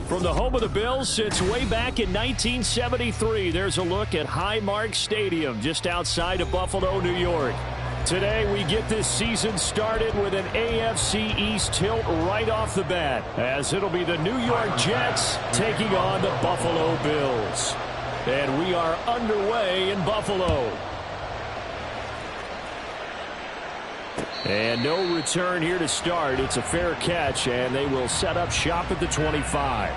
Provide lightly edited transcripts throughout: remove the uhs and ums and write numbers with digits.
From the home of the Bills since way back in 1973, there's a look at Highmark Stadium just outside of Buffalo, New York. Today we get this season started with an AFC East tilt right off the bat, as it'll be the New York Jets taking on the Buffalo Bills. And we are underway in Buffalo. And no return here to start. It's a fair catch, and they will set up shop at the 25.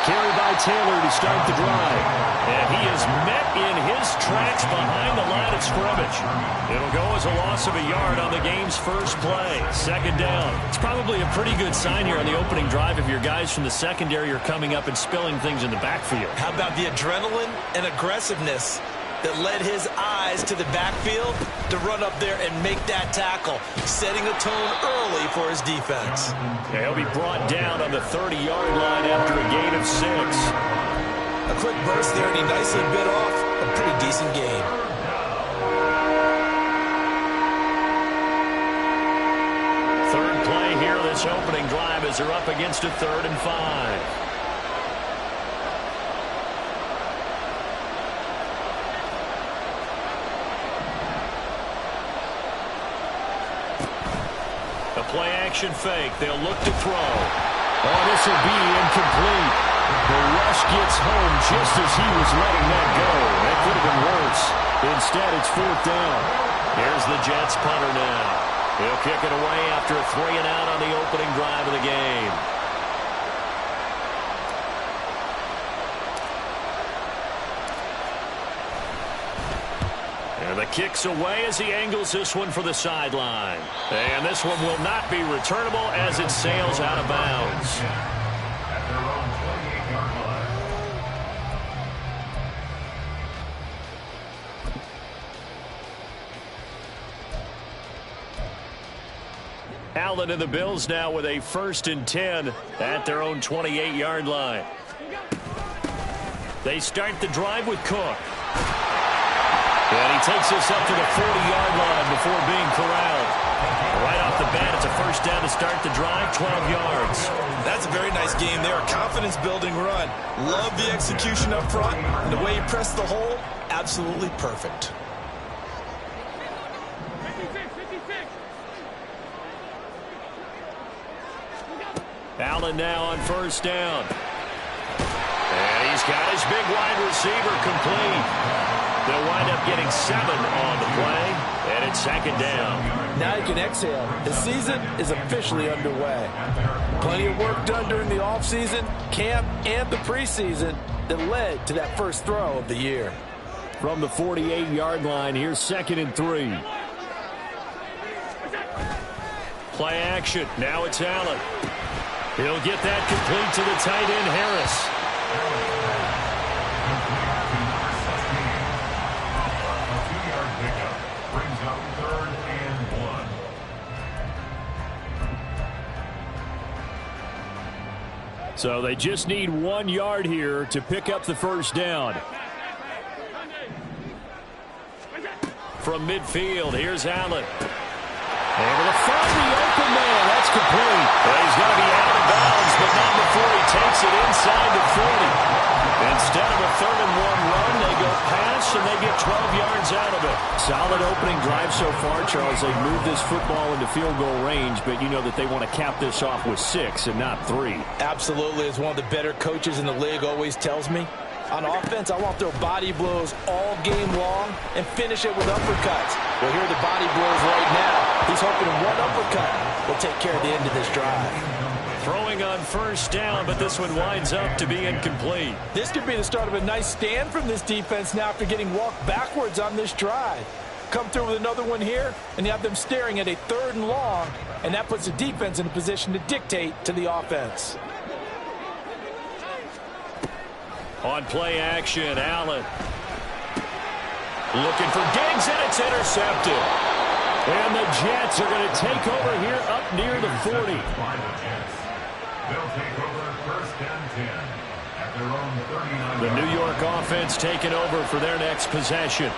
Carry by Taylor to start the drive. And he is met in his tracks behind the line of scrimmage. It'll go as a loss of a yard on the game's first play. Second down. It's probably a pretty good sign here on the opening drive if your guys from the secondary are coming up and spilling things in the backfield. How about the adrenaline and aggressiveness that led his eyes to the backfield to run up there and make that tackle, setting a tone early for his defense. Yeah, he'll be brought down on the 30-yard line after a gain of 6. A quick burst there, and he nicely bit off a pretty decent gain. Third play here, this opening drive, as they're up against a 3rd and 5. Play-action fake. They'll look to throw. Oh, this will be incomplete. The rush gets home just as he was letting that go. That could have been worse. Instead, it's 4th down. Here's the Jets punter now. He'll kick it away after a 3-and-out on the opening drive of the game. And the kick's away as he angles this one for the sideline. And this one will not be returnable as it sails out of bounds. Allen and the Bills now with a 1st and 10 at their own 28-yard line. They start the drive with Cook. And he takes this up to the 40-yard line before being corralled. Right off the bat, it's a 1st down to start the drive, 12 yards. That's a very nice game there, a confidence-building run. Love the execution up front, and the way he pressed the hole, absolutely perfect. Allen now on 1st down. And he's got his big wide receiver complete. They'll wind up getting 7 on the play, and it's 2nd down. Now you can exhale. The season is officially underway. Plenty of work done during the offseason, camp, and the preseason that led to that first throw of the year. From the 48-yard line, here's 2nd and 3. Play action. Now it's Allen. He'll get that complete to the tight end, Harris. So they just need 1 yard here to pick up the 1st down. From midfield, here's Allen. Able to find the open man. That's complete. Well, he's going to be out of bounds, but not before he takes it inside the 40. Instead of a 3rd and 1 run, they go pass, and they get 12 yards out of it. Solid opening drive so far, Charles. They've moved this football into field goal range, but you know that they want to cap this off with 6 and not 3. Absolutely. As one of the better coaches in the league always tells me, on offense, I want their body blows all game long and finish it with uppercuts. Well, here are the body blows right now. He's hoping one uppercut will take care of the end of this drive. Throwing on 1st down, but this one winds up to be incomplete. This could be the start of a nice stand from this defense now after getting walked backwards on this drive. Come through with another one here, and you have them staring at a 3rd and long, and that puts the defense in a position to dictate to the offense. On play action, Allen. Looking for Diggs, and it's intercepted. And the Jets are going to take over here up near the 40. They'll take over first and 10 at their own 39. The New York offense taking over for their next possession.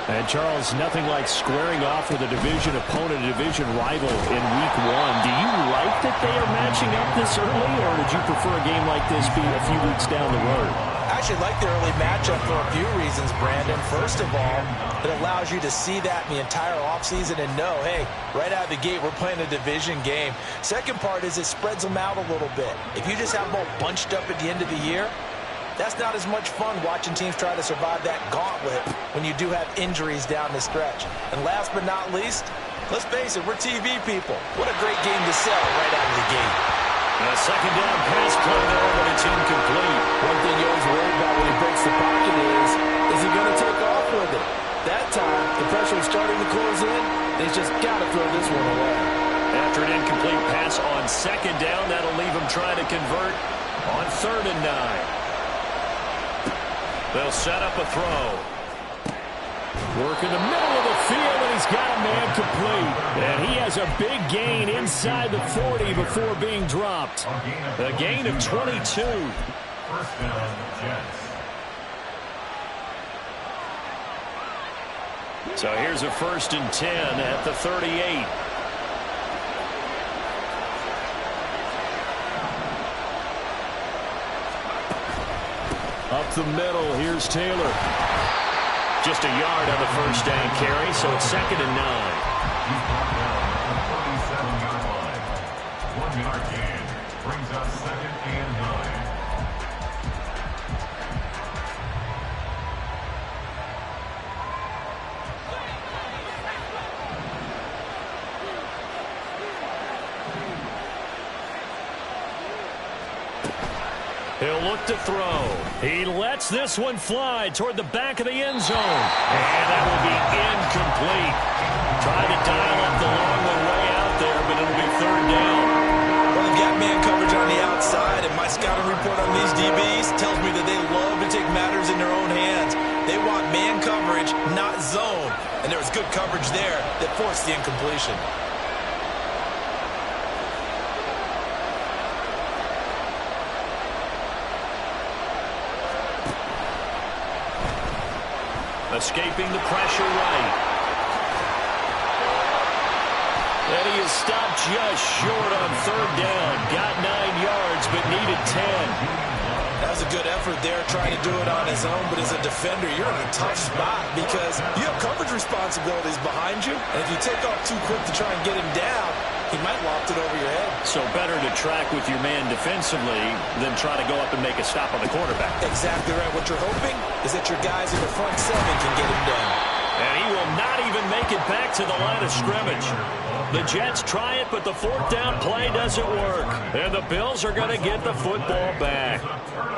And, Charles, nothing like squaring off with a division opponent, a division rival in Week 1. Do you like that they are matching up this early, or would you prefer a game like this be a few weeks down the road? I actually like the early matchup for a few reasons, Brandon. First of all, it allows you to see that in the entire offseason and know, hey, right out of the gate, we're playing a division game. Second part is it spreads them out a little bit. If you just have them all bunched up at the end of the year, that's not as much fun watching teams try to survive that gauntlet when you do have injuries down the stretch. And last but not least, let's face it, we're TV people. What a great game to sell right out of the gate. A second down pass play there, but it's incomplete. One thing you always worry about when he breaks the pocket is he going to take off with it? That time, the pressure was starting to close in. They just got to throw this one away. After an incomplete pass on second down, that'll leave him trying to convert on 3rd and 9. They'll set up a throw. Work in the middle of the field, and he's got a man complete. And he has a big gain inside the 40 before being dropped. A gain of 22. First down, Jets. So here's a 1st and 10 at the 38. Up the middle, here's Taylor. Just a yard on the first down carry, so it's 2nd and 9. He's brought down at the 37-yard line. 1-yard gain brings up 2nd and 9. He'll look to throw. He lets this one fly toward the back of the end zone. And that will be incomplete. Tried to dial up the long one way out there, but it'll be 3rd down. Well, they've got man coverage on the outside, and my scouting report on these DBs tells me that they love to take matters in their own hands. They want man coverage, not zone. And there was good coverage there that forced the incompletion. Escaping the pressure right. And he is stopped just short on 3rd down. Got 9 yards, but needed 10. That was a good effort there, trying to do it on his own. But as a defender, you're in a tough spot because you have coverage responsibilities behind you. And if you take off too quick to try and get him down, he might loft it over your head. So better to track with your man defensively than try to go up and make a stop on the quarterback. Exactly right. What you're hoping is that your guys in the front 7 can get him down. And he will not even make it back to the line of scrimmage. The Jets try it, but the 4th down play doesn't work. And the Bills are going to get the football back.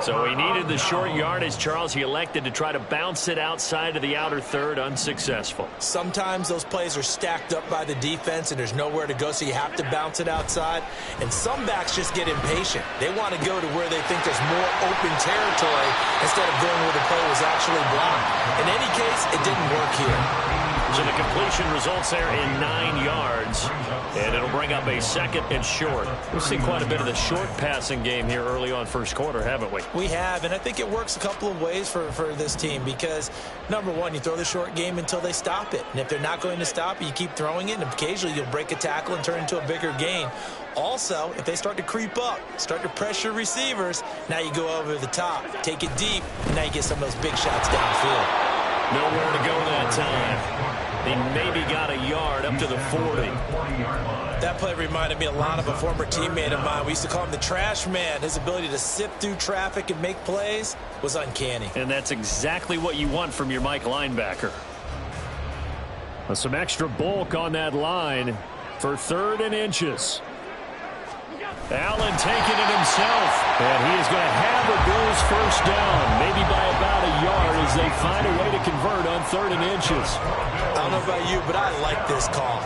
So he needed the short yardage, Charles. He elected to try to bounce it outside of the outer 3rd, unsuccessful. Sometimes those plays are stacked up by the defense and there's nowhere to go, so you have to bounce it outside. And some backs just get impatient. They want to go to where they think there's more open territory instead of going where the play was actually blocked. In any case, it didn't work here. So the completion results there in 9 yards, and it'll bring up a 2nd and short. We've seen quite a bit of the short passing game here early on first quarter, haven't we? We have, and I think it works a couple of ways for this team because, number one, you throw the short game until they stop it. And if they're not going to stop it, you keep throwing it, and occasionally you'll break a tackle and turn it into a bigger gain. Also, if they start to creep up, start to pressure receivers, now you go over the top, take it deep, and now you get some of those big shots downfield. Nowhere to go that time. He maybe got a yard up to the 40. That play reminded me a lot of a former teammate of mine. We used to call him the trash man. His ability to sift through traffic and make plays was uncanny. And that's exactly what you want from your Mike linebacker. Some extra bulk on that line for 3rd and inches. Allen taking it himself, and he is going to have a Bills 1st down, maybe by about a yard as they find a way to convert on 3rd and inches. I don't know about you, but I like this call.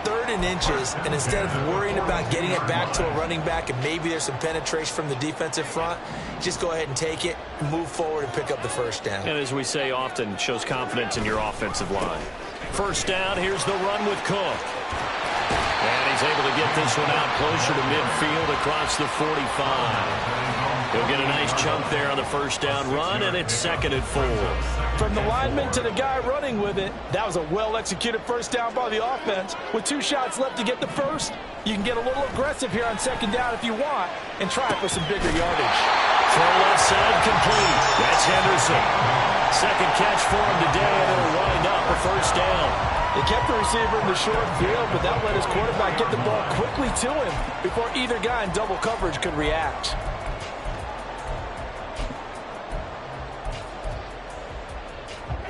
3rd and inches, and instead of worrying about getting it back to a running back and maybe there's some penetration from the defensive front, just go ahead and take it, move forward, and pick up the first down. And as we say often, shows confidence in your offensive line. First down, here's the run with Cook. And he's able to get this one out closer to midfield across the 45. He'll get a nice chunk there on the first down run, and it's 2nd and 4. From the lineman to the guy running with it, that was a well-executed first down by the offense. With 2 shots left to get the first, you can get a little aggressive here on 2nd down if you want and try for some bigger yardage. Throw left side complete. That's Henderson. 2nd catch for him today, and it'll wind up a first down. They kept the receiver in the short field, but that let his quarterback get the ball quickly to him before either guy in double coverage could react.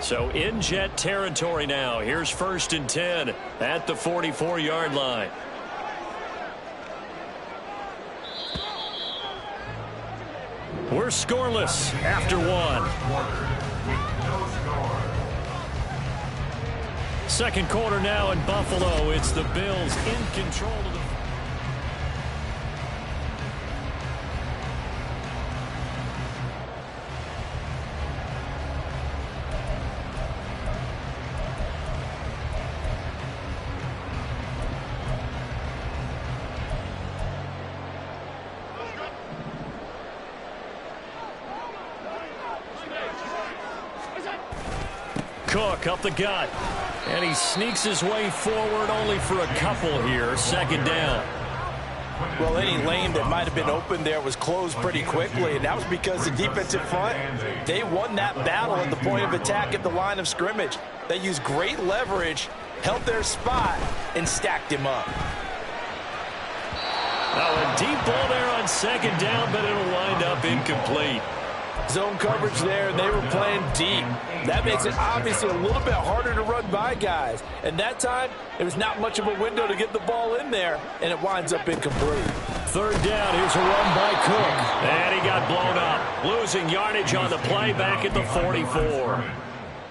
So in Jet territory now. Here's 1st and 10 at the 44-yard line. We're scoreless after 1. 2nd quarter now in Buffalo. It's the Bills in control of the... Cook up the gut, and he sneaks his way forward only for a couple here. 2nd down. Well, any lane that might have been open there was closed pretty quickly, and that was because the defensive front, they won that battle at the point of attack at the line of scrimmage. They used great leverage, held their spot, and stacked him up. Oh, a deep ball there on 2nd down, but it'll wind up incomplete. Zone coverage there, and they were playing deep. That makes it obviously a little bit harder to run by guys. And that time, there was not much of a window to get the ball in there, and it winds up incomplete. 3rd down, here's a run by Cook. And he got blown up. Losing yardage on the play back at the 44.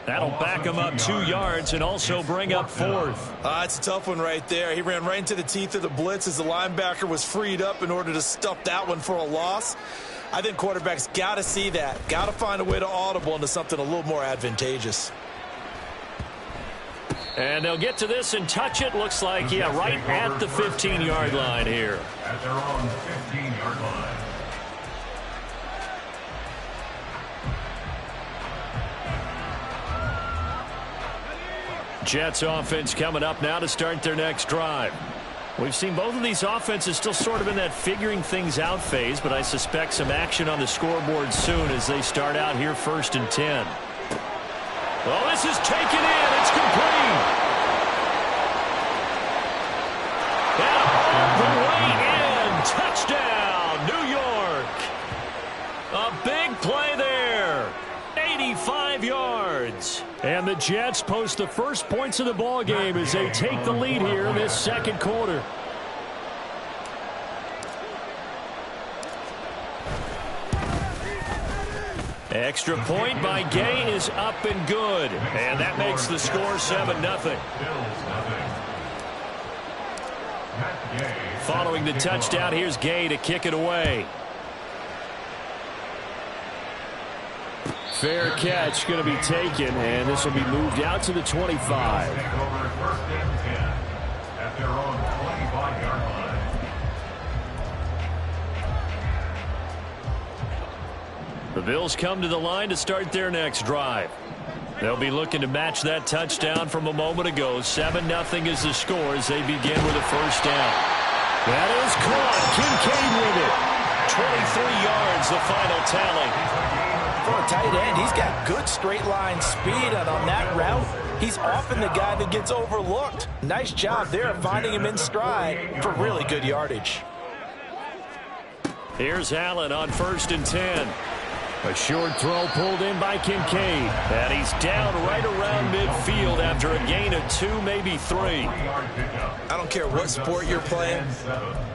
That'll back him up 2 yards and also bring up 4th. It's a tough one right there. He ran right into the teeth of the blitz as the linebacker was freed up in order to stuff that one for a loss. I think quarterbacks got to see that. Got to find a way to audible into something a little more advantageous. And they'll get to this and touch it. Looks like, yeah, right at the 15-yard line here. At their own 15-yard line. Jets offense coming up now to start their next drive. We've seen both of these offenses still sort of in that figuring things out phase, but I suspect some action on the scoreboard soon as they start out here 1st and 10. Well, this is taken in. It's complete. And all the way in. Touchdown, New York. A big play there. 85 yards. And the Jets post the first points of the ball game as they take the lead here in this 2nd quarter. Extra point by Gay is up and good. And that makes the score 7-0. Following the touchdown, here's Gay to kick it away. Fair catch going to be taken, and this will be moved out to the 25. At their own 25-yard line. The Bills come to the line to start their next drive. They'll be looking to match that touchdown from a moment ago. 7-0 is the score as they begin with a first down. That is caught. Kincaid with it. 23 yards, the final tally. For a tight end, he's got good straight line speed, and on that route, he's often the guy that gets overlooked. Nice job there of finding him in stride for really good yardage. Here's Allen on 1st and 10. A short throw pulled in by Kincaid. And he's down right around midfield after a gain of 2, maybe 3. I don't care what sport you're playing.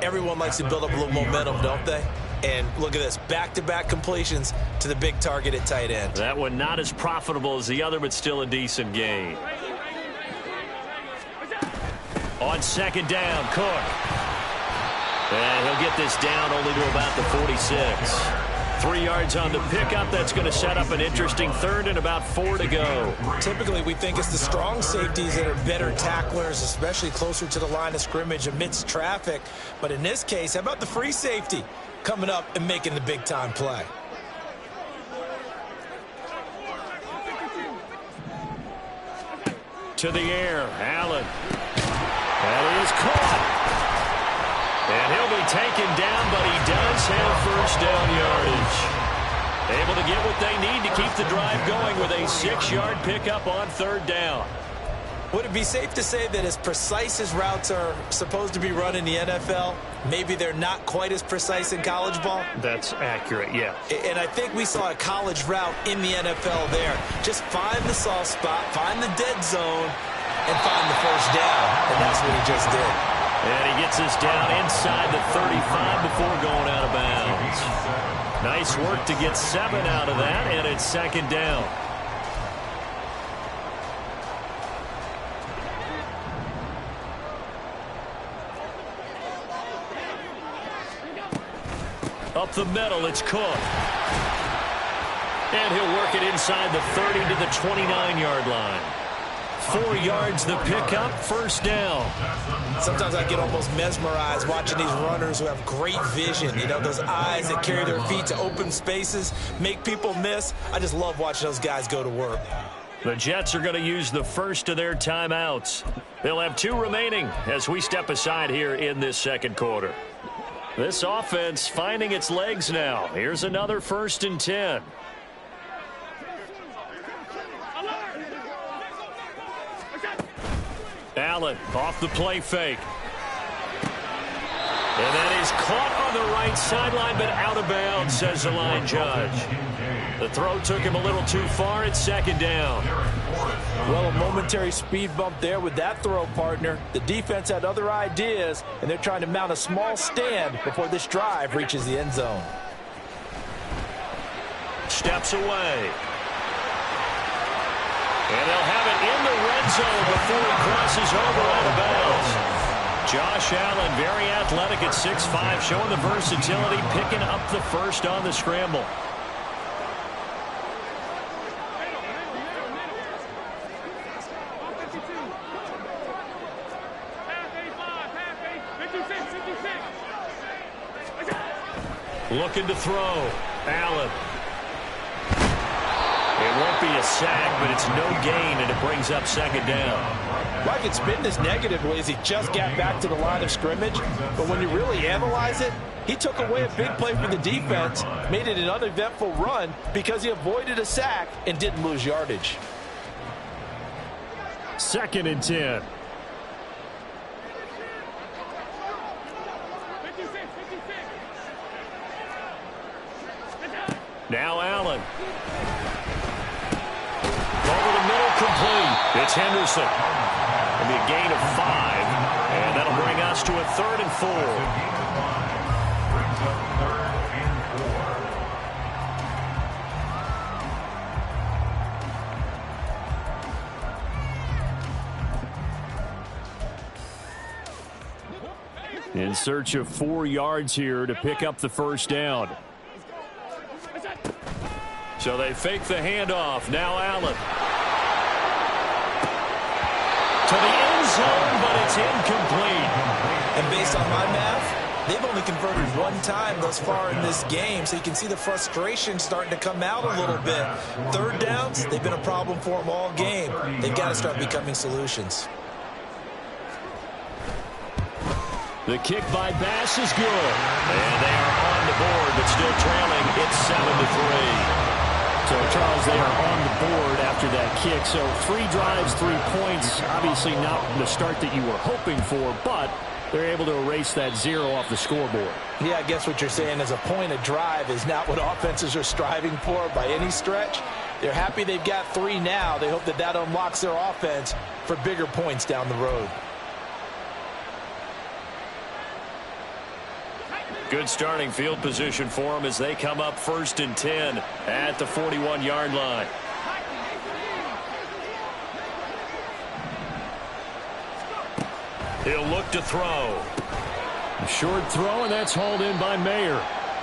Everyone likes to build up a little momentum, don't they? And look at this, back-to-back completions to the big target at tight end. That one not as profitable as the other, but still a decent gain. On second down, Cook. And he'll get this down only to about the 46. 3 yards on the pickup. That's going to set up an interesting third and about 4 to go. Typically, we think it's the strong safeties that are better tacklers, especially closer to the line of scrimmage amidst traffic. But in this case, how about the free safety coming up and making the big-time play? To the air, Allen. That is caught. And he'll be taken down, but he does have first down yardage. Able to get what they need to keep the drive going with a 6-yard pickup on third down. Would it be safe to say that as precise as routes are supposed to be run in the NFL, maybe they're not quite as precise in college ball? That's accurate, yeah. And I think we saw a college route in the NFL there. Just find the soft spot, find the dead zone, and find the first down. And that's what he just did. And he gets us down inside the 35 before going out of bounds. Nice work to get 7 out of that, and it's second down. Up the middle, it's Cook. And he'll work it inside the 30 to the 29-yard line. 4 yards the pickup, first down. Sometimes I get almost mesmerized watching these runners who have great vision. You know, those eyes that carry their feet to open spaces, make people miss. I just love watching those guys go to work. The Jets are going to use the first of their timeouts. They'll have 2 remaining as we step aside here in this second quarter. This offense finding its legs now. Here's another 1st and 10. Allen off the play fake. And that is caught on the right sideline, but out of bounds, says the line judge. The throw took him a little too far. It's second down. Well, a momentary speed bump there with that throw, partner. The defense had other ideas, and they're trying to mount a small stand before this drive reaches the end zone. Steps away. And they'll have it in the red zone before he crosses over out of bounds. Josh Allen, very athletic at 6'5", showing the versatility, picking up the first on the scramble. Looking to throw. Allen. It won't be a sack, but it's no gain, and it brings up second down. Well, I could spin this negatively as he just got back to the line of scrimmage, but when you really analyze it, he took away a big play from the defense, made it an uneventful run because he avoided a sack and didn't lose yardage. 2nd and 10. Now Allen. Over the middle, complete. It's Henderson. It'll be a gain of 5, and that'll bring us to a 3rd and 4. In search of 4 yards here to pick up the first down. So they fake the handoff. Now Allen. To the end zone, but it's incomplete. And based on my math, they've only converted 1 time thus far in this game, so you can see the frustration starting to come out a little bit. 3rd downs, they've been a problem for them all game. They've got to start becoming solutions. The kick by Bass is good. And they are on the board, but still trailing. It's 7-3. So, Charles, they are on the board after that kick. So 3 drives, 3 points. Obviously not the start that you were hoping for, but they're able to erase that 0 off the scoreboard. Yeah, I guess what you're saying is a point a drive is not what offenses are striving for by any stretch. They're happy they've got 3 now. They hope that that unlocks their offense for bigger points down the road. Good starting field position for them as they come up 1st and 10 at the 41-yard line. He'll look to throw. A short throw, and that's hauled in by Mayer.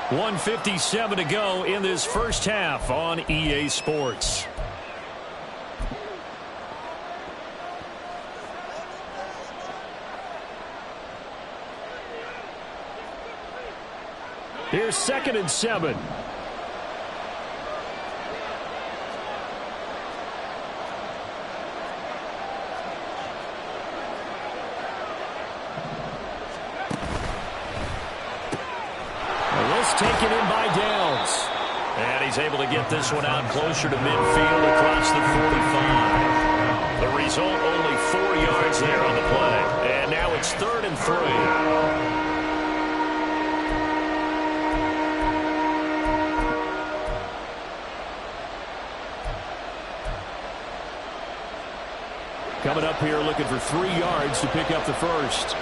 1:57 to go in this first half on EA Sports. Here's 2nd and 7. Taken in by Downs. And he's able to get this one out closer to midfield across the 45. The result, only 4 yards there on the play. And now it's 3rd and 3. Coming up here looking for 3 yards to pick up the first.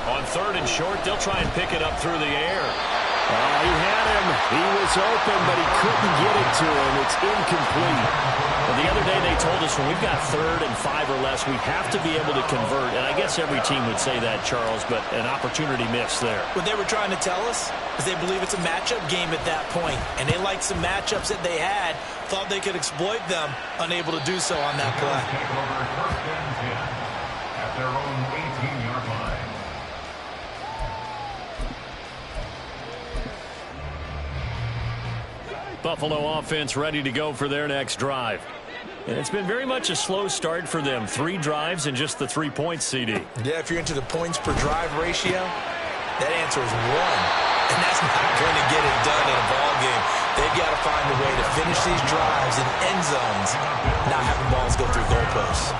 On 3rd and short, they'll try and pick it up through the air. He had him. He was open, but he couldn't get it to him. It's incomplete. Well, the other day they told us when we've got 3rd and 5 or less, we have to be able to convert. And I guess every team would say that, Charles, but an opportunity missed there. What they were trying to tell us is they believe it's a matchup game at that point. And they liked some matchups that they had, thought they could exploit them, unable to do so on that play. Take over 1st and 10 at their own 18-yard line. Buffalo offense ready to go for their next drive. And it's been very much a slow start for them. 3 drives and just the 3 points, CD. Yeah, if you're into the points per drive ratio, that answer is 1. And that's not going to get it done in a ball game. They've got to find a way to finish these drives in end zones, not having balls go through goalposts.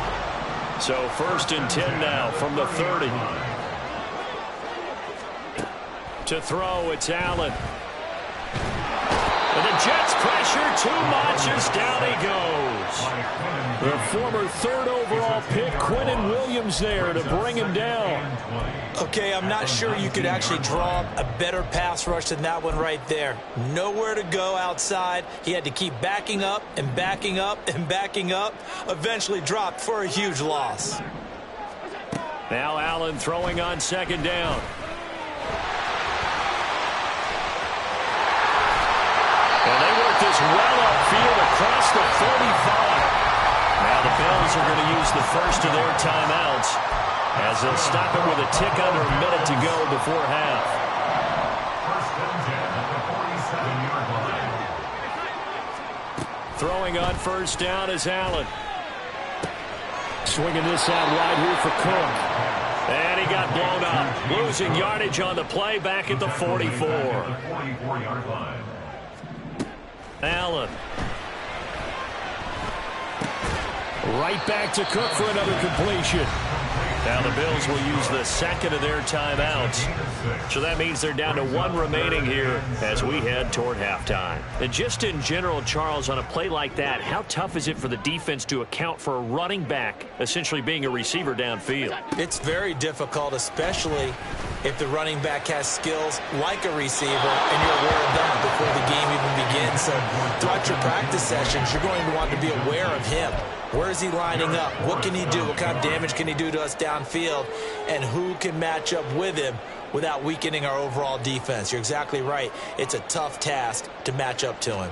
So 1st and 10 now from the 30. To throw, it's Allen. And the Jets pressure too much as down he goes. The former 3rd overall pick, Quinnen Williams there to bring him down. Okay, I'm not sure you could actually draw a better pass rush than that one right there. Nowhere to go outside. He had to keep backing up and backing up and backing up. Eventually dropped for a huge loss. Now Allen throwing on 2nd down. And they work this well upfield across the 45. Now the Bills are going to use the first of their timeouts as they'll stop it with a tick under a minute to go before half. 1st and 10 at the 47-yard line. Throwing on 1st down is Allen. Swinging this out wide here for Cook. And he got blown up. Losing yardage on the play back at the 44. 44-yard line. Allen. Right back to Cook for another completion. Now the Bills will use the 2nd of their timeouts. So that means they're down to 1 remaining here as we head toward halftime. And just in general, Charles, on a play like that, how tough is it for the defense to account for a running back essentially being a receiver downfield? It's very difficult, especially if the running back has skills like a receiver and you're aware of that before the game even begins. So throughout your practice sessions, you're going to want to be aware of him. Where is he lining up? What can he do? What kind of damage can he do to us downfield? And who can match up with him without weakening our overall defense? You're exactly right. It's a tough task to match up to him.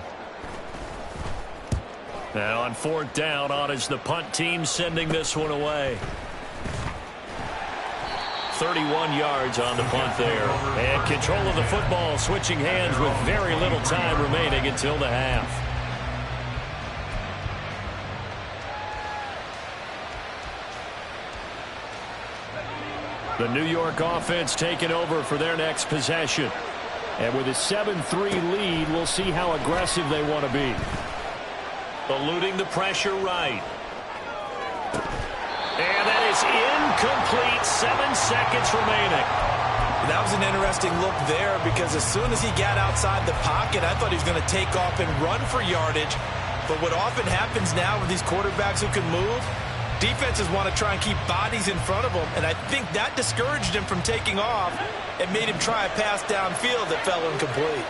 Now on 4th down, on is the punt team sending this one away. 31 yards on the punt there. And control of the football, switching hands with very little time remaining until the half. The New York offense taking over for their next possession. And with a 7-3 lead, we'll see how aggressive they want to be. Eluding the pressure right. And that is incomplete. 7 seconds remaining. That was an interesting look there because as soon as he got outside the pocket, I thought he was going to take off and run for yardage. But what often happens now with these quarterbacks who can move, defenses want to try and keep bodies in front of them, and I think that discouraged him from taking off and made him try a pass downfield that fell incomplete.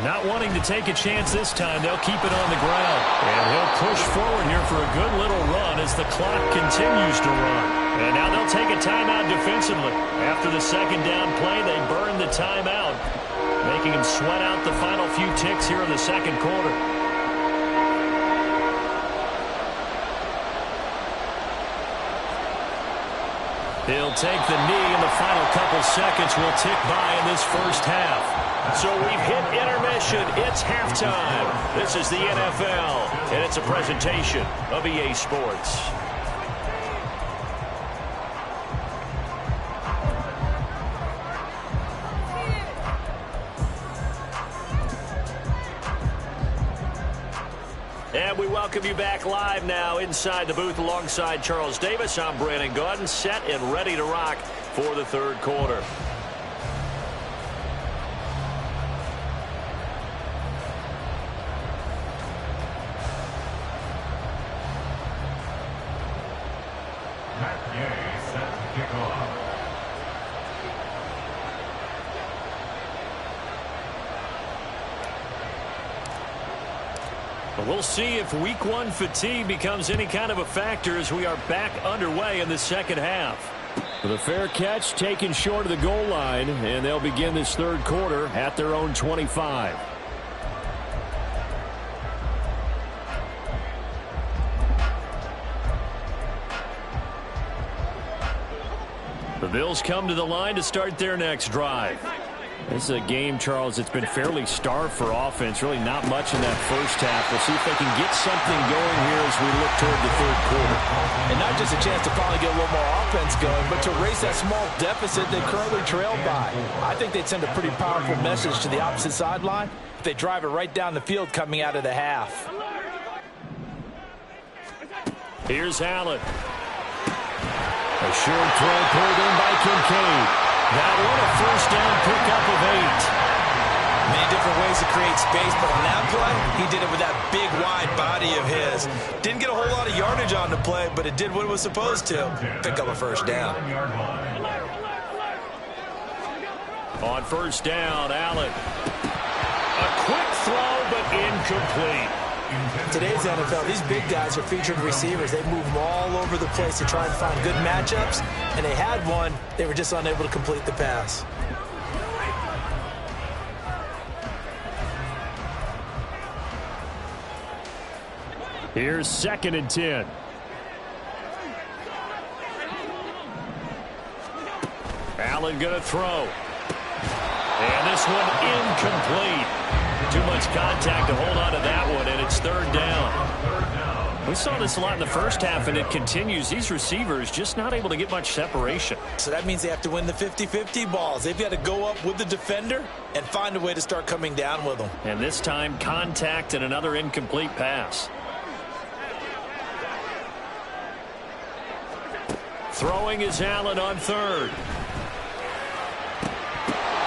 Not wanting to take a chance this time, they'll keep it on the ground. And he'll push forward here for a good little run as the clock continues to run. And now they'll take a timeout defensively. After the second down play, they burn the timeout, making him sweat out the final few ticks here in the second quarter. He'll take the knee, and the final couple seconds will tick by in this first half. So we've hit intermission. It's halftime. This is the NFL, and it's a presentation of EA Sports. And we welcome you back live now inside the booth alongside Charles Davis. I'm Brandon Gaudin, set and ready to rock for the third quarter. Set to kick off. We'll see if week one fatigue becomes any kind of a factor as we are back underway in the second half. The fair catch taken short of the goal line, and they'll begin this third quarter at their own 25. The Bills come to the line to start their next drive. This is a game, Charles, it's been fairly starved for offense. Really not much in that first half. We'll see if they can get something going here as we look toward the third quarter. And not just a chance to finally get a little more offense going, but to erase that small deficit they currently trailed by. I think they'd send a pretty powerful message to the opposite sideline if they drive it right down the field coming out of the half. Here's Allen. A short throw pulled in by Kincaid. That one a first down pickup of 8. Many different ways to create space, but on that play, he did it with that big, wide body of his. Didn't get a whole lot of yardage on the play, but it did what it was supposed to. Pick up a first down. On first down, Allen. A quick throw, but incomplete. Today's NFL, these big guys are featured receivers. They move them all over the place to try and find good matchups, and they had one. They were just unable to complete the pass. Here's 2nd and 10. Allen going to throw. And this one incomplete. Too much contact to hold on to that one, and it's third down. We saw this a lot in the first half, and it continues. These receivers just not able to get much separation. So that means they have to win the 50-50 balls. They've got to go up with the defender and find a way to start coming down with them. And this time, contact and another incomplete pass. Throwing is Allen on third.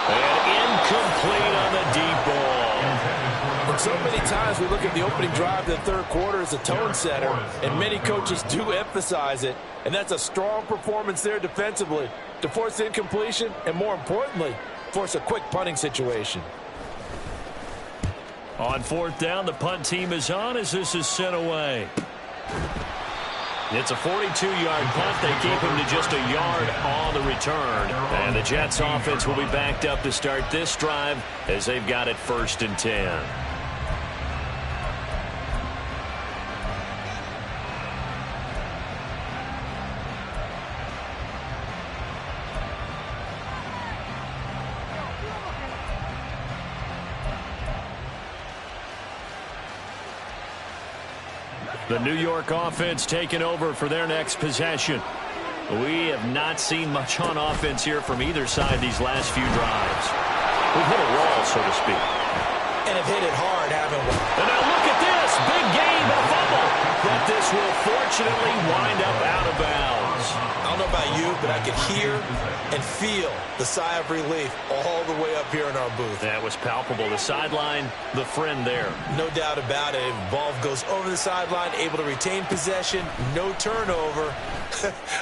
And incomplete on the deep ball. And so many times we look at the opening drive of the third quarter as a tone setter, and many coaches do emphasize it, and that's a strong performance there defensively to force incompletion and, more importantly, force a quick punting situation. On fourth down, the punt team is on as this is sent away. It's a 42-yard punt. They keep him to just a yard on the return. And the Jets offense will be backed up to start this drive as they've got it 1st and 10. The New York offense taking over for their next possession. We have not seen much on offense here from either side these last few drives. We've hit a wall, so to speak. And have hit it hard, haven't we? And now look at this. Big game, a fumble. But this will fortunately wind up out of bounds. I don't know about you, but I could hear and feel the sigh of relief all the way up here in our booth. That was palpable. The sideline, the friend there. No doubt about it. Ball goes over the sideline, able to retain possession, no turnover.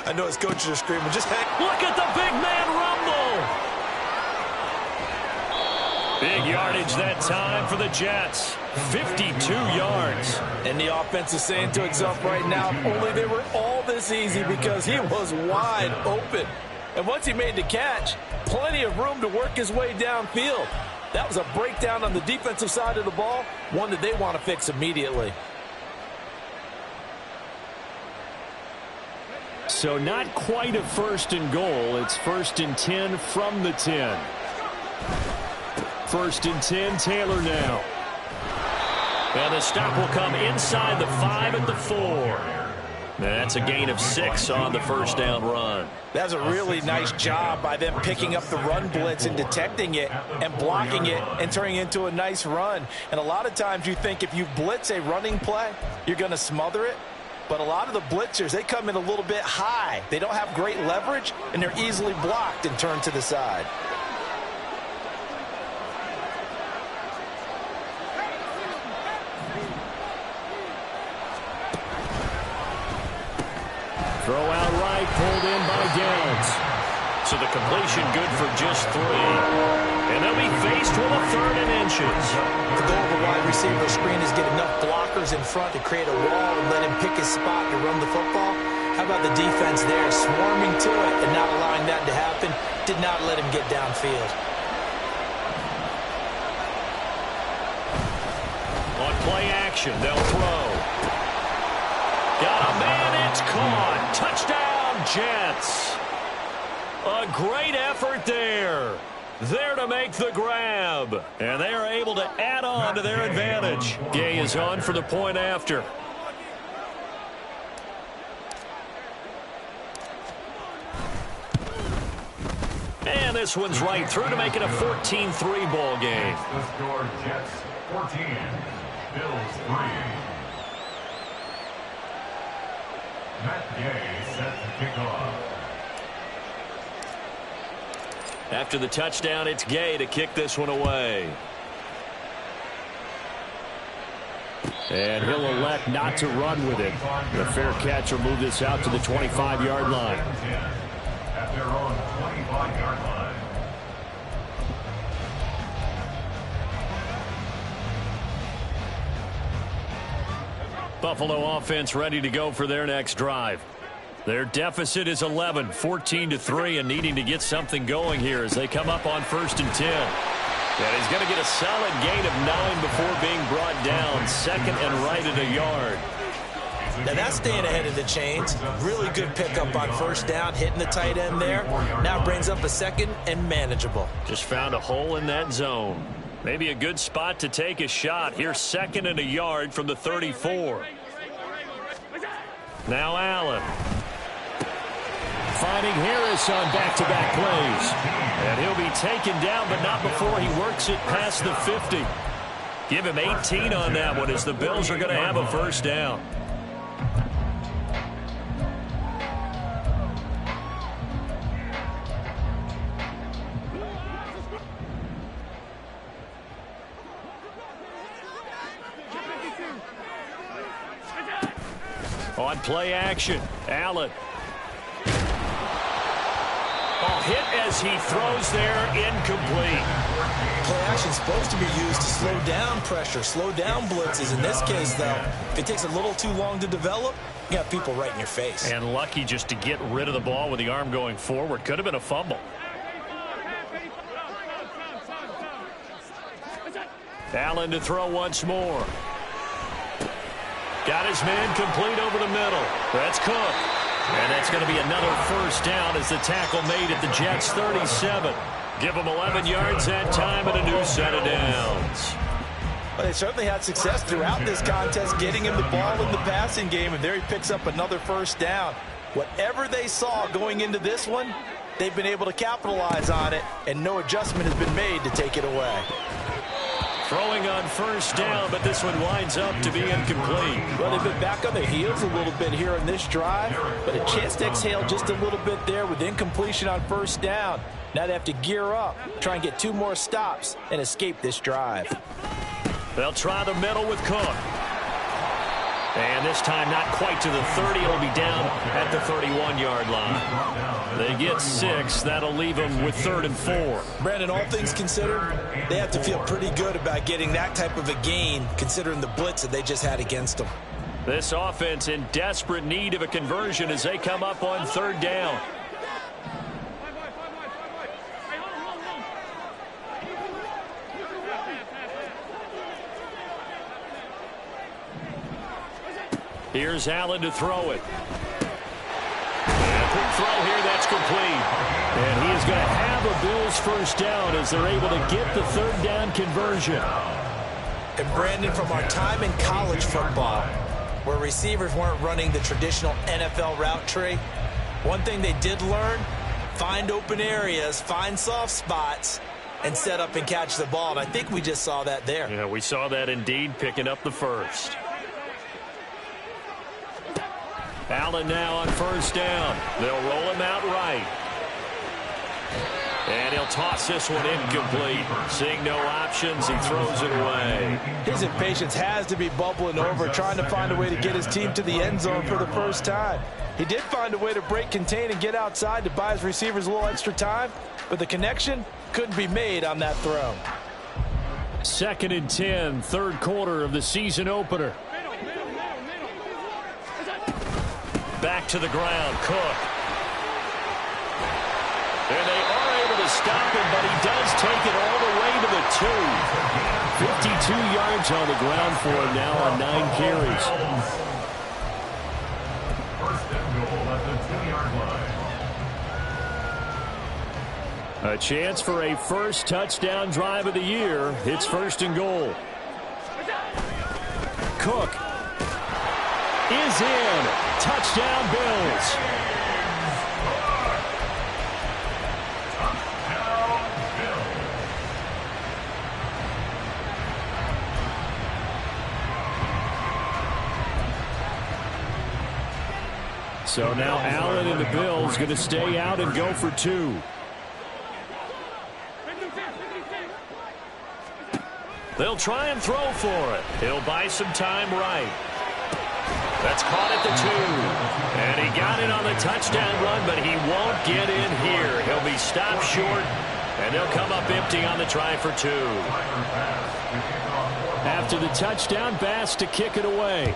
I know his coaches are screaming, just hang. Look at the big man rumble. Big yardage that time for the Jets. 52 yards. And the offense is saying to itself right now, only they were all this easy because he was wide open. And once he made the catch, plenty of room to work his way downfield. That was a breakdown on the defensive side of the ball, one that they want to fix immediately. So not quite a 1st and goal. It's 1st and 10 from the 10. 1st and 10, Taylor now. And the stop will come inside the 5 at the 4. That's a gain of 6 on the 1st down run. That's a really nice job by them picking up the run blitz and detecting it and blocking it and turning it into a nice run. And a lot of times you think if you blitz a running play, you're going to smother it. But a lot of the blitzers, they come in a little bit high. They don't have great leverage, and they're easily blocked and turned to the side. Throw out right, pulled in by Downs. So the completion good for just 3. And they'll be faced with a 3rd and inches. The goal of a wide receiver screen is get enough blockers in front to create a wall and let him pick his spot to run the football. How about the defense there, swarming to it and not allowing that to happen? Did not let him get downfield. On play action, they'll throw. Got a man, it's caught. Touchdown, Jets. A great effort there. There to make the grab. And they are able to add on to their advantage. Gay is on for the point after. And this one's right through to make it a 14-3 ball game. The score, Jets 14, Bills 3. Matt Gay set to kick off. After the touchdown, it's Gay to kick this one away. And he'll elect not to run with it. The fair catch will move this out to the 25-yard line. At their own 25-yard line. Buffalo offense ready to go for their next drive. Their deficit is 11, 14-3, and needing to get something going here as they come up on 1st and 10. And he's going to get a solid gain of 9 before being brought down. 2nd and right at a yard. Now that's staying ahead of the chains. Really good pickup on 1st down, hitting the tight end there. Now brings up a 2nd and manageable. Just found a hole in that zone. Maybe a good spot to take a shot. Here's 2nd and a yard from the 34. Now Allen. Finding Harris on back-to-back plays. And he'll be taken down, but not before he works it past the 50. Give him 18 on that one as the Bills are going to have a 1st down. On play action, Allen. Hit as he throws there, incomplete. Play action is supposed to be used to slow down pressure, slow down blitzes. In this case, though, if it takes a little too long to develop, you got people right in your face. And lucky just to get rid of the ball with the arm going forward. Could have been a fumble. Allen to throw once more. Got his man complete over the middle. That's Cook. And that's going to be another 1st down as the tackle made at the Jets' 37. Give them 11 yards that time and a new set of downs. Well, they certainly had success throughout this contest getting him the ball in the passing game, and there he picks up another 1st down. Whatever they saw going into this one, they've been able to capitalize on it, and no adjustment has been made to take it away. Throwing on 1st down, but this one winds up to be incomplete. Well, they've been back on their heels a little bit here in this drive, but a chance to exhale just a little bit there with incompletion on 1st down. Now they have to gear up, try and get 2 more stops, and escape this drive. They'll try the middle with Cook. And this time not quite to the 30. It'll be down at the 31-yard line. They get 6. That'll leave them with 3rd and 4. Brandon, all things considered, they have to feel pretty good about getting that type of a gain considering the blitz that they just had against them. This offense in desperate need of a conversion as they come up on 3rd down. Here's Allen to throw it. And a quick throw here, that's complete. And he is going to have a Bills first down as they're able to get the 3rd down conversion. And Brandon, from our time in college football, where receivers weren't running the traditional NFL route tree, one thing they did learn, find open areas, find soft spots, and set up and catch the ball. And I think we just saw that there. Yeah, we saw that indeed, picking up the first. Allen now on 1st down. They'll roll him out right. And he'll toss this one incomplete. Seeing no options, he throws it away. His impatience has to be bubbling over, trying to find a way to get his team to the end zone for the first time. He did find a way to break contain and get outside to buy his receivers a little extra time, but the connection couldn't be made on that throw. 2nd and 10, 3rd quarter of the season opener. Back to the ground, Cook. And they are able to stop him, but he does take it all the way to the 2. 52 yards on the ground for him now on 9 carries. First and goal at the 2-yard line. A chance for a first touchdown drive of the year. It's 1st and goal. Cook is in. Touchdown, Bills. So now Allen and the Bills going to stay out and go for 2. They'll try and throw for it. He'll buy some time right. That's caught at the 2. And he got it on the touchdown run, but he won't get in here. He'll be stopped short, and they'll come up empty on the try for 2. After the touchdown, Bass to kick it away.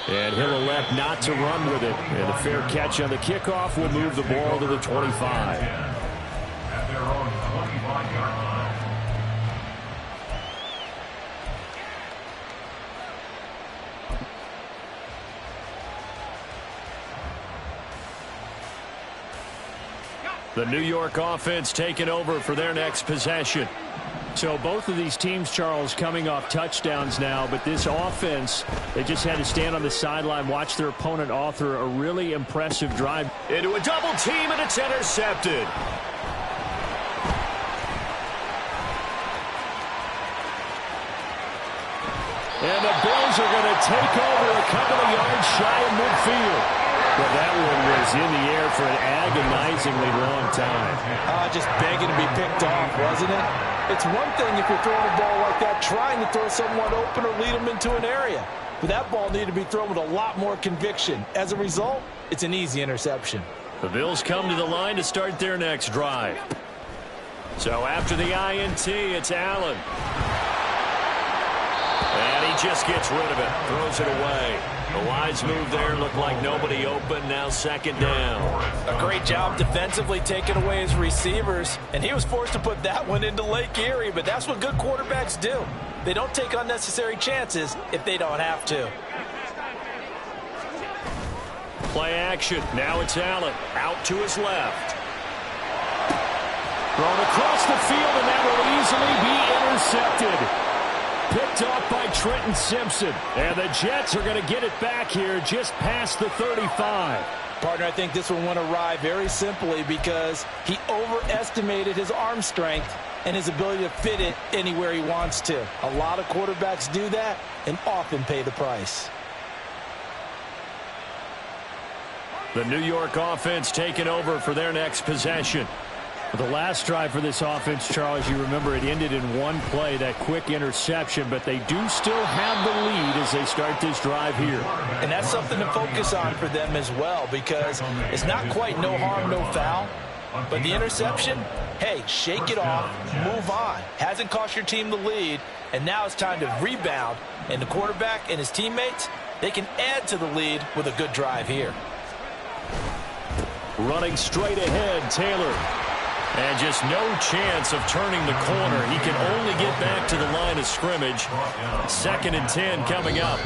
And he'll elect not to run with it. And a fair catch on the kickoff will move the ball to the 25. At their own 25-yard line. The New York offense taking over for their next possession. So both of these teams, Charles, coming off touchdowns now, but this offense, they just had to stand on the sideline, watch their opponent author a really impressive drive. Into a double team, and it's intercepted. And the Bills are going to take over a couple of yards shy of midfield. But that one was in the air for an agonizingly long time. Just begging to be picked off, wasn't it? It's one thing if you're throwing a ball like that, trying to throw someone open or lead them into an area. But that ball needed to be thrown with a lot more conviction. As a result, it's an easy interception. The Bills come to the line to start their next drive. So after the INT, it's Allen. And he just gets rid of it, throws it away. A wise move there, looked like nobody open, now 2nd down. A great job defensively taking away his receivers, and he was forced to put that one into Lake Erie, but that's what good quarterbacks do. They don't take unnecessary chances if they don't have to. Play action, now it's Allen, out to his left. Thrown across the field, and that will easily be intercepted. Picked off by Trenton Simpson. And the Jets are going to get it back here just past the 35. Partner, I think this one went awry very simply because he overestimated his arm strength and his ability to fit it anywhere he wants to. A lot of quarterbacks do that and often pay the price. The New York offense taking over for their next possession. The last drive for this offense, Charles, you remember it ended in one play, that quick interception, but they do still have the lead as they start this drive here. And that's something to focus on for them as well, because it's not quite no harm, no foul. But the interception, hey, shake it off, move on. Hasn't cost your team the lead, and now it's time to rebound. And the quarterback and his teammates, they can add to the lead with a good drive here. Running straight ahead, Taylor. And just no chance of turning the corner. He can only get back to the line of scrimmage. 2nd and 10 coming up.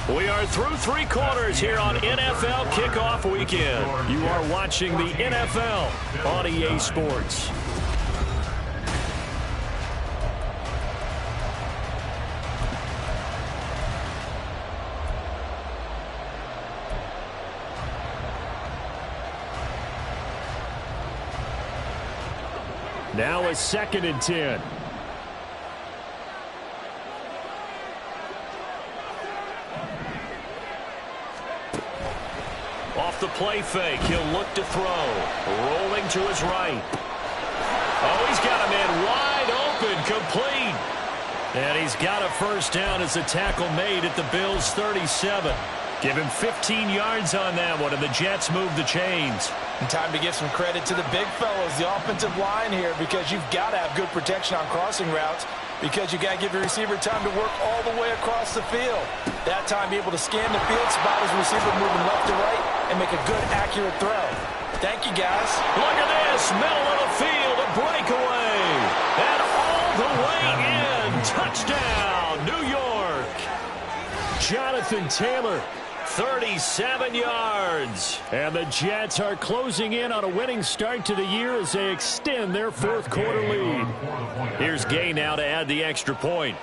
We are through 3 quarters here on NFL Kickoff Weekend. You are watching the NFL on EA Sports. Now a 2nd and 10. Off the play fake, he'll look to throw. Rolling to his right. Oh, he's got a man wide open, complete. And he's got a first down as the tackle made at the Bills' 37. Give him 15 yards on that one, and the Jets move the chains. And time to give some credit to the big fellas, the offensive line here, because you've got to have good protection on crossing routes, because you got to give your receiver time to work all the way across the field. That time, be able to scan the field, spot his receiver moving left to right, and make a good, accurate throw. Thank you, guys. Look at this, middle of the field, a breakaway. And all the way in, touchdown, New York. Jonathan Taylor. 37 yards. And the Jets are closing in on a winning start to the year as they extend their 4th quarter lead. Here's Gay now to add the extra point.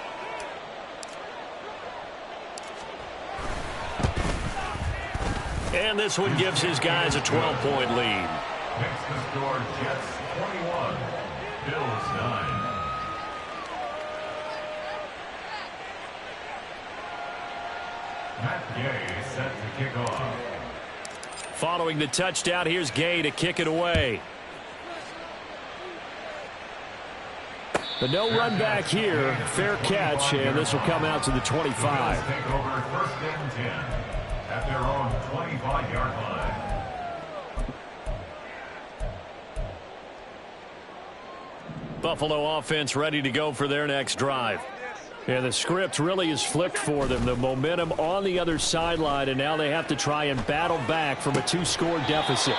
And this one gives his guys a 12-point lead. Makes the score Jets 21, Bills 9. Matt Gay set to kick off. Following the touchdown, here's Gay to kick it away. But no run back here. Fair catch, and this will come out to the 25. Take over 1st and 10 at their own 25-yard line. Buffalo offense ready to go for their next drive. Yeah, the script really is flipped for them. The momentum on the other sideline, and now they have to try and battle back from a 2-score deficit.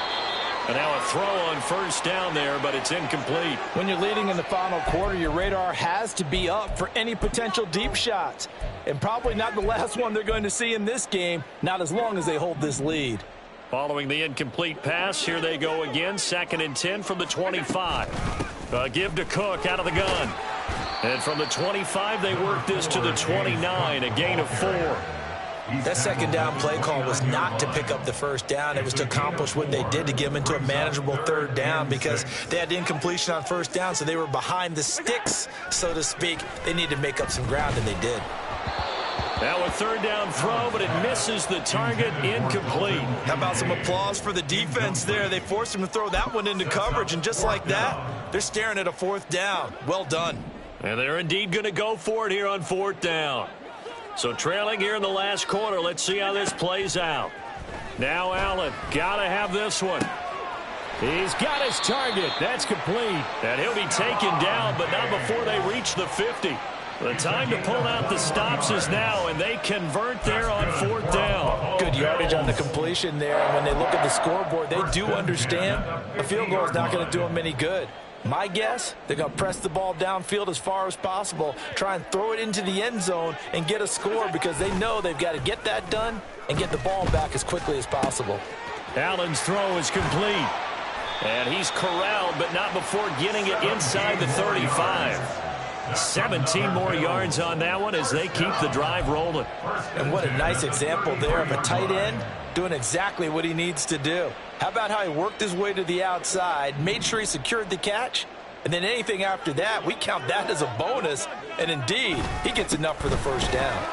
And now a throw on 1st down there, but it's incomplete. When you're leading in the final quarter, your radar has to be up for any potential deep shots. And probably not the last one they're going to see in this game, not as long as they hold this lead. Following the incomplete pass, here they go again. 2nd and 10 from the 25. Give to Cook out of the gun. And from the 25, they work this to the 29, a gain of 4. That 2nd down play call was not to pick up the 1st down. It was to accomplish what they did, to get them into a manageable 3rd down, because they had incompletion on 1st down, so they were behind the sticks, so to speak. They needed to make up some ground, and they did. Now a 3rd down throw, but it misses the target, incomplete. How about some applause for the defense there? They forced him to throw that one into coverage, and just like that, they're staring at a 4th down. Well done. And they're indeed going to go for it here on 4th down. So trailing here in the last quarter, let's see how this plays out. Now Allen, got to have this one. He's got his target. That's complete. And he'll be taken down, but not before they reach the 50. The time to pull out the stops is now, and they convert there on 4th down. Good yardage on the completion there. And when they look at the scoreboard, they do understand a field goal is not going to do them any good. My guess, they're going to press the ball downfield as far as possible, try and throw it into the end zone and get a score, because they know they've got to get that done and get the ball back as quickly as possible. Allen's throw is complete. And he's corralled, but not before getting it inside the 35. 17 more yards on that one as they keep the drive rolling. And what a nice example there of a tight end doing exactly what he needs to do. How about how he worked his way to the outside, made sure he secured the catch, and then anything after that, we count that as a bonus. And indeed, he gets enough for the 1st down.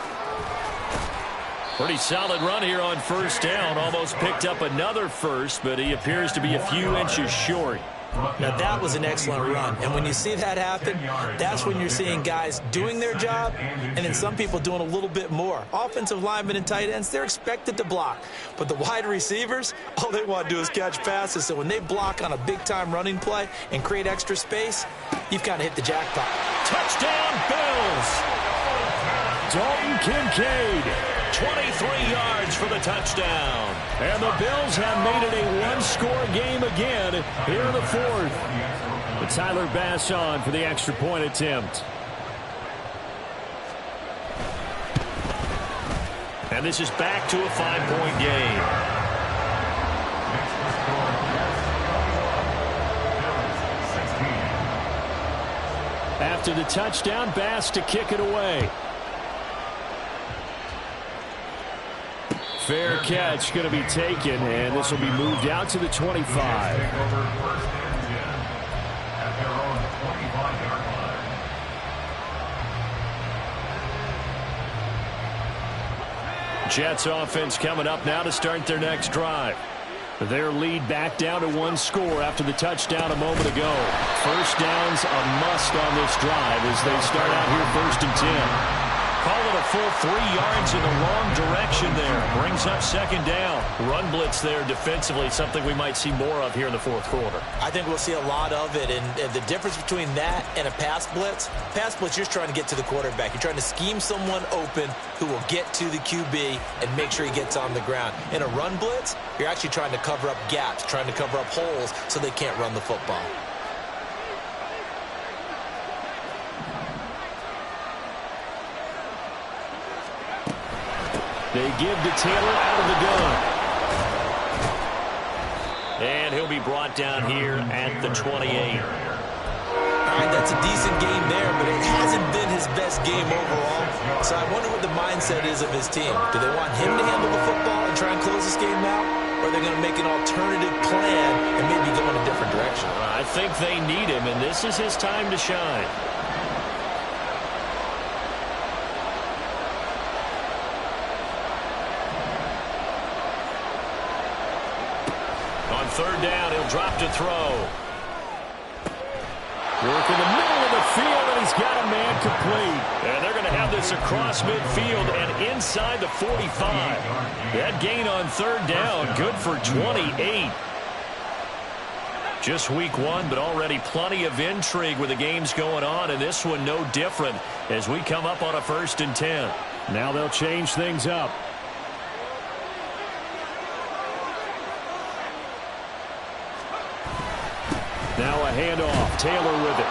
Pretty solid run here on 1st down. Almost picked up another first, but he appears to be a few inches short. Now, that was an excellent run. And when you see that happen, that's when you're seeing guys doing their job and then some people doing a little bit more. Offensive linemen and tight ends, they're expected to block. But the wide receivers, all they want to do is catch passes. So when they block on a big-time running play and create extra space, you've kind of hit the jackpot. Touchdown, Bills! Dalton Kincaid, 23 yards for the touchdown. And the Bills have made it a one-score game again here in the fourth. But Tyler Bass on for the extra point attempt. And this is back to a 5-point game. After the touchdown, Bass to kick it away. Fair catch going to be taken, and this will be moved out to the 25. Jets offense coming up now to start their next drive. Their lead back down to one score after the touchdown a moment ago. First down's a must on this drive as they start out here 1st and 10. Call it a full 3 yards in the wrong direction there. Brings up 2nd down. Run blitz there defensively, something we might see more of here in the 4th quarter. I think we'll see a lot of it. And the difference between that and a pass blitz, you're just trying to get to the quarterback. You're trying to scheme someone open who will get to the QB and make sure he gets on the ground. In a run blitz, you're actually trying to cover up gaps, trying to cover up holes so they can't run the football. They give to Taylor out of the gun. And he'll be brought down here at the 28. All right, that's a decent game there, but it hasn't been his best game overall. So I wonder what the mindset is of his team. Do they want him to handle the football and try and close this game out? Or are they going to make an alternative plan and maybe go in a different direction? I think they need him, and this is his time to shine. On 3rd down, he'll drop to throw. Work in the middle of the field, and he's got a man complete. And they're going to have this across midfield and inside the 45. That gain on 3rd down, good for 28. Just week 1, but already plenty of intrigue with the games going on, and this one no different as we come up on a 1st and 10. Now they'll change things up. Now a handoff. Taylor with it.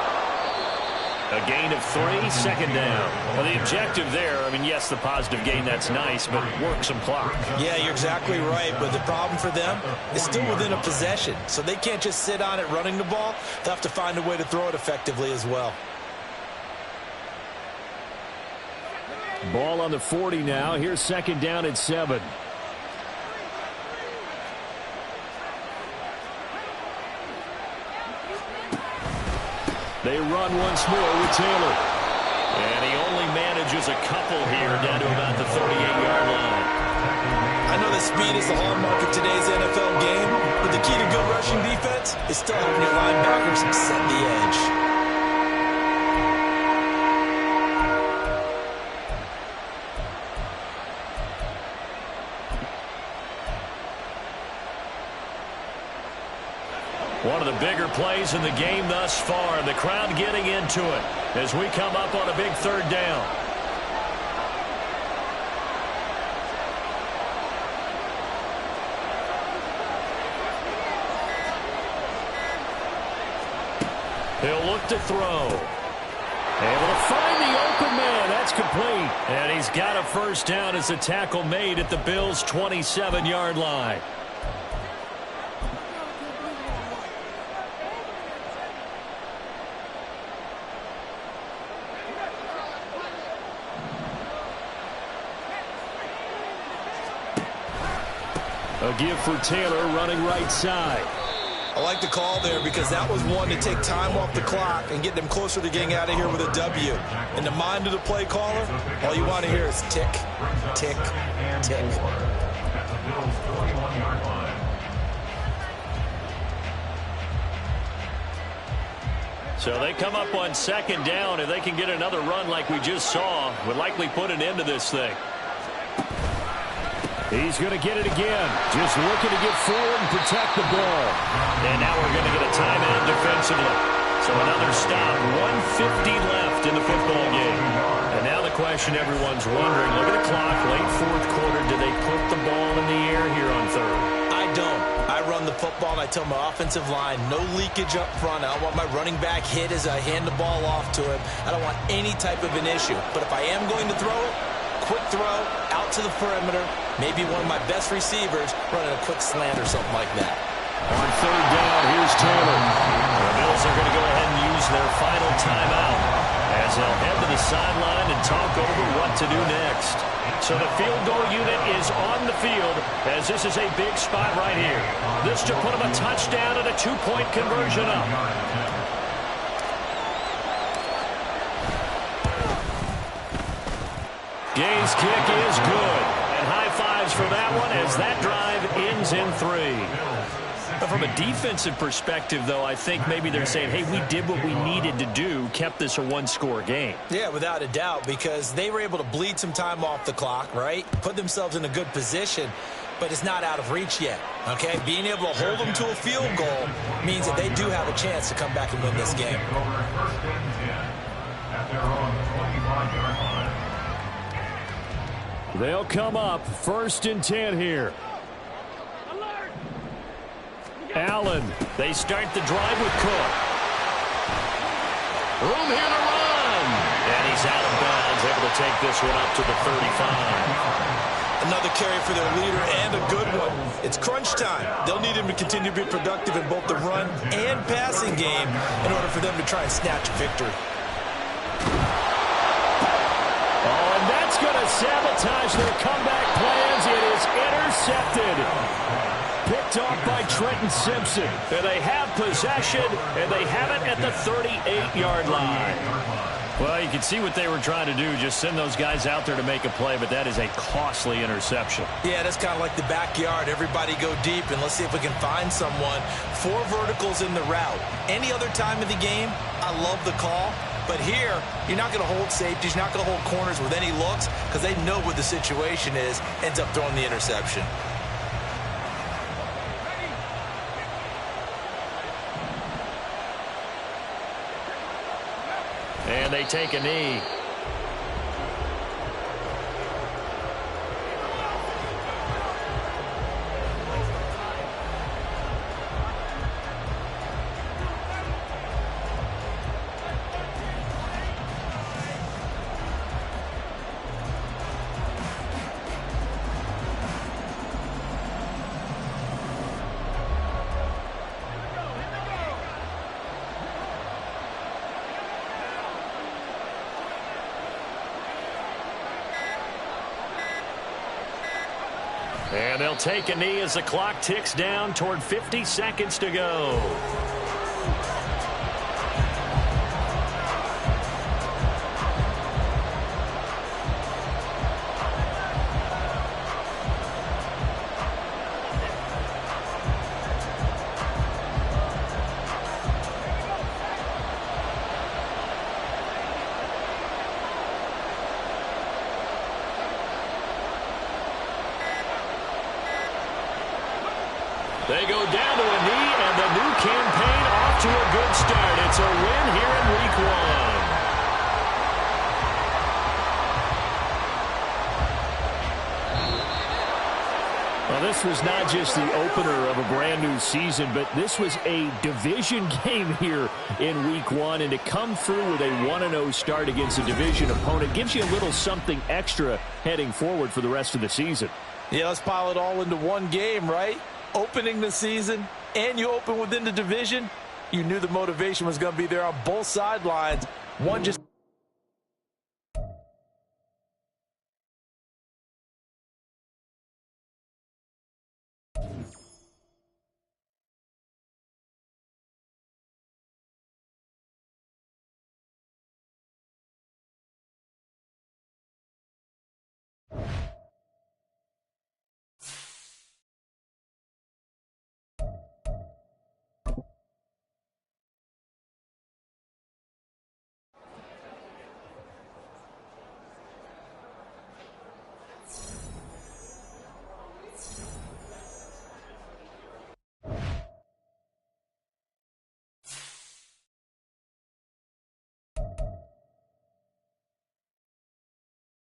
A gain of 3, 2nd down. Well, the objective there, yes, the positive gain, that's nice, but work some clock. Yeah, you're exactly right, but the problem for them is still within a possession, so they can't just sit on it running the ball. They'll have to find a way to throw it effectively as well. Ball on the 40 now. Here's 2nd down at 7. They run once more with Taylor. And he only manages a couple here down to about the 38-yard line. I know that speed is the hallmark of today's NFL game, but the key to good rushing defense is still having your linebackers set the edge. One of the bigger plays in the game thus far. The crowd getting into it as we come up on a big 3rd down. He'll look to throw. Able to find the open man. That's complete. And he's got a 1st down as the tackle made at the Bills' 27-yard line. A give for Taylor running right side. I like the call there because that was one to take time off the clock and get them closer to getting out of here with a W. In the mind of the play caller, all you want to hear is tick, tick, tick. So they come up on second down. If they can get another run like we just saw, would likely put an end to this thing. He's going to get it again. Just looking to get forward and protect the ball. And now we're going to get a timeout defensively. So another stop. 1:50 left in the football game. And now the question everyone's wondering, look at the clock, late fourth quarter. Do they put the ball in the air here on third? I don't. I run the football, and I tell my offensive line, no leakage up front. I don't want my running back hit as I hand the ball off to him. I don't want any type of an issue. But if I am going to throw it, quick throw, out to the perimeter, maybe one of my best receivers running a quick slant or something like that. On third down, here's Taylor. The Bills are going to go ahead and use their final timeout as they'll head to the sideline and talk over what to do next. So the field goal unit is on the field as this is a big spot right here. This to put them a touchdown and a two-point conversion up. Gay's kick is good. And high fives for that one as that drive ends in 3. But from a defensive perspective, though, I think maybe they're saying, hey, we did what we needed to do, kept this a one-score game. Yeah, without a doubt, because they were able to bleed some time off the clock, right? Put themselves in a good position, but it's not out of reach yet, okay? Being able to hold them to a field goal means that they do have a chance to come back and win this game. They'll come up 1st and 10 here. Allen. They start the drive with Cook. Room here to run. And he's out of bounds, able to take this one up to the 35. Another carry for their leader and a good one. It's crunch time. They'll need him to continue to be productive in both the run and passing game in order for them to try and snatch a victory. Oh, and that's going to sabotage their comeback plans. It is intercepted. Picked off by Trenton Simpson. And they have possession, and they have it at the 38-yard line. Well, you can see what they were trying to do, just send those guys out there to make a play, but that is a costly interception. Yeah, that's kind of like the backyard. Everybody go deep, and let's see if we can find someone. 4 verticals in the route. Any other time of the game, I love the call. But here, you're not going to hold safeties, you're not going to hold corners with any looks because they know what the situation is, ends up throwing the interception. And they take a knee. And they'll take a knee as the clock ticks down toward 50 seconds to go. They go down to a knee, and the new campaign off to a good start. It's a win here in Week 1. Well, this was not just the opener of a brand new season, but this was a division game here in Week 1. And to come through with a 1-0 start against a division opponent gives you a little something extra heading forward for the rest of the season. Yeah, let's pile it all into one game, right? Opening the season, and you open within the division, you knew the motivation was going to be there on both sidelines. One just